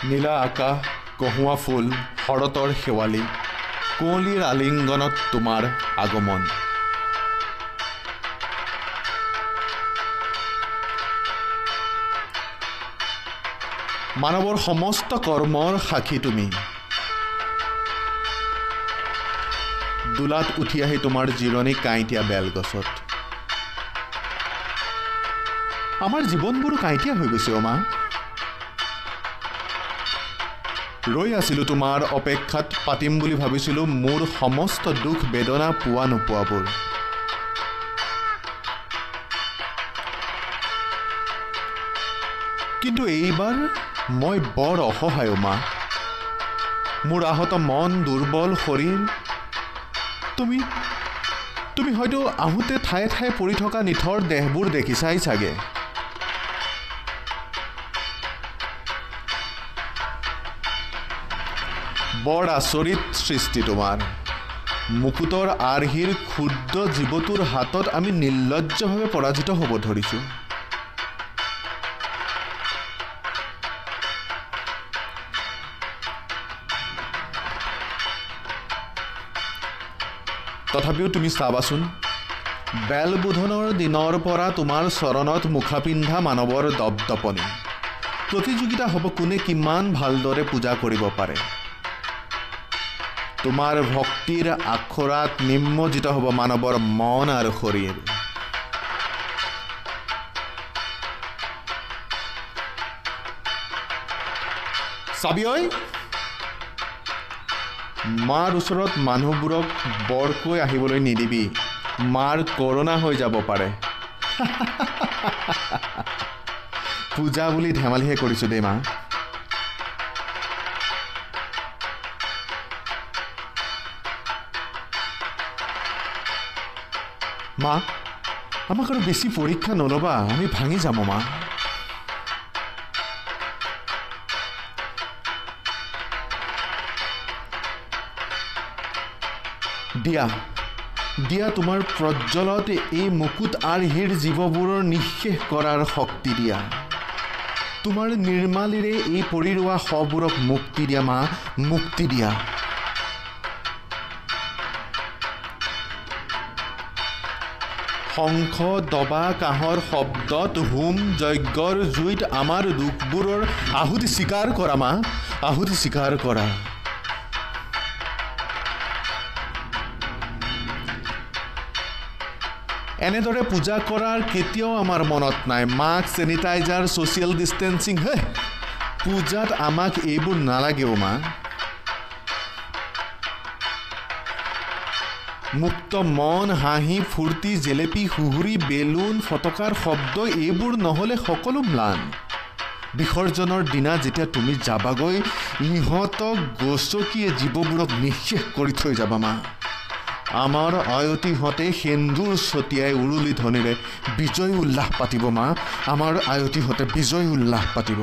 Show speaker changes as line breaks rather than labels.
নীলা আকাশ, কহুৱা ফুল, শৰতৰ শেৱালি, কুঁৱলীৰ আলিংগনত তোমাৰ আগমন। মানৱৰ সমস্ত কৰ্মৰ সাক্ষী তুমি। দোলাত উঠি আহি তোমাৰ জিৰণি কাঁইটীয়া বেলগছত। আমাৰ জীৱনবোৰো কাঁইটীয়া হৈ গৈছে মা। ৰৈ আছিলোঁ তোমাৰ অপেক্ষাত, পাতিম বুলি ভাবিছিলোঁ মোৰ সমস্ত দুখ বেদনা পোৱা নোপোৱাবোৰ। কিন্তু এইবাৰ মই বৰ অসহায় মা। মোৰ আহত মন, দুৰ্বল শৰীৰ। তুমি হয়তো আহোঁতে ঠায়ে ঠায়ে পৰি থকা নিথৰ দেহবোৰ দেখিছাই চাগে। বৰ আচৰিত সৃষ্টি তোমাৰ। মুকুটৰ আৰ্হিৰ ক্ষুদ্ৰ জীৱটোৰ হাতত আমি নিৰ্লজ্জভাৱে পৰাজিত হ'ব ধৰিছোঁ। তথাপিও তুমি চাবাচোন, বেলবোধনৰ দিনৰ পৰা তোমাৰ চৰণত মুখা পিন্ধা মানৱৰ দপদপনি। প্ৰতিযোগিতা হ'ব কোনে কিমান ভালদৰে পূজা কৰিব পাৰে। তোমাৰ ভক্তিৰ আখৰাত নিমজ্জিত হ'ব মানৱৰ মন আৰু শৰীৰ। চাবি ঐ, মাৰ ওচৰত মানুহবোৰক বৰকৈ আহিবলৈ নিদিবি। মাৰ কৰোণা হৈ যাব পাৰে। পূজা বুলি ধেমালিহে কৰিছোঁ দেই মা। মা, আমাক আৰু বেছি পৰীক্ষা নল'বা, আমি ভাঙি যাম মা। দিয়া তোমাৰ প্ৰজ্বলত এই মুকুট আৰ্হিৰ জীৱবোৰৰ নিঃশেষ কৰাৰ শক্তি দিয়া। তোমাৰ নিৰ্মালীৰে এই পৰি ৰোৱা শবোৰক মুক্তি দিয়া মা, মুক্তি দিয়া। শংখ, দবা, কাঁহৰ শব্দত, হোম যজ্ঞৰ জুইত আমাৰ দুখবোৰৰ আহুতি স্বীকাৰ কৰা মা, আহুতি স্বীকাৰ কৰা। এনেদৰে পূজা কৰাৰ কেতিয়াও আমাৰ মনত নাই। মাস্ক, চেনিটাইজাৰ, ছ'চিয়েল ডিষ্টেঞ্চিং, হে পূজাত আমাক এইবোৰ নালাগেও মা। মুক্ত মন, হাঁহি ফূৰ্তি, জেলেপি, সুহুৰি, বেলুন, ফটকাৰ শব্দ, এইবোৰ নহ'লে সকলো ম্লান। বিসৰ্জনৰ দিনা যেতিয়া তুমি যাবাগৈ, ইহঁতক গচকিয়ে জীৱবোৰক নিঃশেষ কৰি থৈ যাবা মা। আমাৰ আয়তীহঁতে সেন্দুৰ ছটিয়াই উৰুলি ধ্বনিৰে বিজয় উল্লাস পাতিব মা। আমাৰ আয়তীহঁতে বিজয় উল্লাস পাতিব।